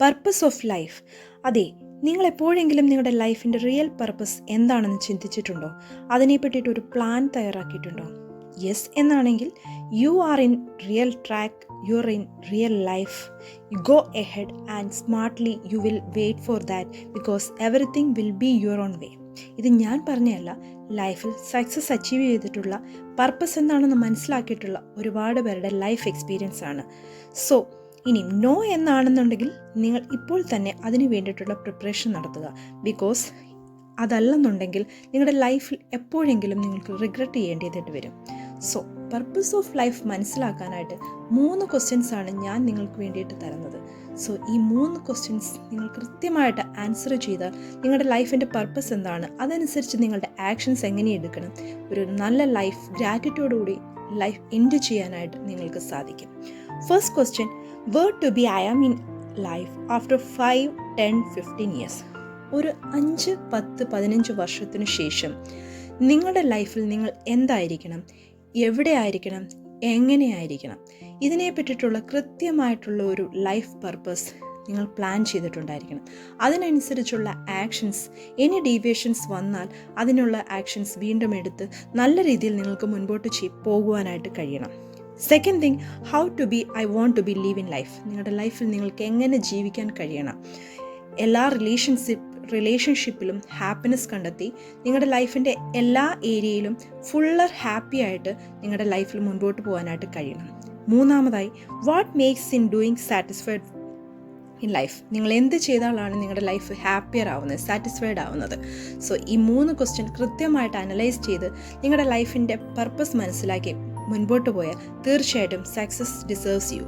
Purpose of life. അതെ, നിങ്ങൾ എപ്പോഴെങ്കിലും നിങ്ങളുടെ ലൈഫിൻ്റെ റിയൽ പർപ്പസ് എന്താണെന്ന് ചിന്തിച്ചിട്ടുണ്ടോ? അതിനെ പറ്റിയിട്ട് ഒരു പ്ലാൻ തയ്യാറാക്കിയിട്ടുണ്ടോ? യെസ് എന്നാണെങ്കിൽ you are in real track, you are in real life. You go ahead and smartly you will wait for that because everything will be your own way. ഇത് ഞാൻ പറഞ്ഞതല്ല, ലൈഫിൽ സക്സസ് അച്ചീവ് ചെയ്തിട്ടുള്ള purpose എന്താണെന്ന് മനസ്സിലാക്കിയിട്ടുള്ള ഒരുപാട് പേരുടെ life experience ആണ്. So ഇനി നോ എന്നാണെന്നുണ്ടെങ്കിൽ നിങ്ങൾ ഇപ്പോൾ തന്നെ അതിന് വേണ്ടിയിട്ടുള്ള പ്രിപ്പറേഷൻ നടത്തുക. ബിക്കോസ് അതല്ലെന്നുണ്ടെങ്കിൽ നിങ്ങളുടെ ലൈഫിൽ എപ്പോഴെങ്കിലും നിങ്ങൾക്ക് റിഗ്രറ്റ് ചെയ്യേണ്ടതായിട്ട് വരും. സോ പർപ്പസ് ഓഫ് ലൈഫ് മനസ്സിലാക്കാനായിട്ട് 3 ക്വസ്റ്റ്യൻസ് ആണ് ഞാൻ നിങ്ങൾക്ക് വേണ്ടിയിട്ട് തരുന്നത്. സോ ഈ 3 ക്വസ്റ്റ്യൻസ് നിങ്ങൾ കൃത്യമായിട്ട് ആൻസർ ചെയ്താൽ നിങ്ങളുടെ ലൈഫിൻ്റെ പർപ്പസ് എന്താണ്, അതനുസരിച്ച് നിങ്ങളുടെ ആക്ഷൻസ് എങ്ങനെ എടുക്കണം, ഒരു നല്ല ലൈഫ് ഗ്രാറ്റിറ്റ്യൂഡോടുകൂടി ലൈഫ് എൻഡ് ചെയ്യാനായിട്ട് നിങ്ങൾക്ക് സാധിക്കും. First question, where to be I am in life after 5, 10, 15 years. ഒരു 5, 10, 15 വർഷത്തിനു ശേഷം നിങ്ങളുടെ ലൈഫിൽ നിങ്ങൾ എന്തായിരിക്കണം, എവിടെ ആയിരിക്കണം, എങ്ങനെയായിരിക്കണം, ഇതിനെ പറ്റിയിട്ടുള്ള കൃത്യമായിട്ടുള്ള ഒരു ലൈഫ് പർപ്പസ് നിങ്ങൾ പ്ലാൻ ചെയ്തിട്ടുണ്ടായിരിക്കണം. അതിനനുസരിച്ചുള്ള ആക്ഷൻസ്, ഇനി ഡീവിയേഷൻസ് വന്നാൽ അതിനുള്ള ആക്ഷൻസ് വീണ്ടും എടുത്ത് നല്ല രീതിയിൽ നിങ്ങൾക്ക് മുൻപോട്ട് പോകുവാനായിട്ട് കഴിയണം. Second thing, how to be I want to be live in life. നിങ്ങളുടെ ലൈഫിൽ നിങ്ങൾക്ക് എങ്ങനെ ജീവിക്കാൻ കഴിയണം, എല്ലാ റിലേഷൻഷിപ്പിലും ഹാപ്പിനെസ് കണ്ടെത്തി നിങ്ങളുടെ ലൈഫിൻ്റെ എല്ലാ ഏരിയയിലും ഫുള്ളർ ഹാപ്പി ആയിട്ട് നിങ്ങളുടെ ലൈഫിൽ മുൻപോട്ട് പോകാനായിട്ട് കഴിയണം. മൂന്നാമതായി, what makes in doing satisfied in life. നിങ്ങൾ എന്ത് ചെയ്താലാണ് നിങ്ങളുടെ ലൈഫ് ഹാപ്പിയർ ആവുന്നത്, സാറ്റിസ്ഫൈഡ് ആവുന്നത്. സോ ഈ 3 ക്വസ്റ്റ്യൻ കൃത്യമായിട്ട് അനലൈസ് ചെയ്ത് നിങ്ങളുടെ ലൈഫിൻ്റെ പർപ്പസ് മനസ്സിലാക്കി മുൻപോട്ട് പോയാൽ തീർച്ചയായിട്ടും സക്സസ് ഡിസേർവ്സ് യു.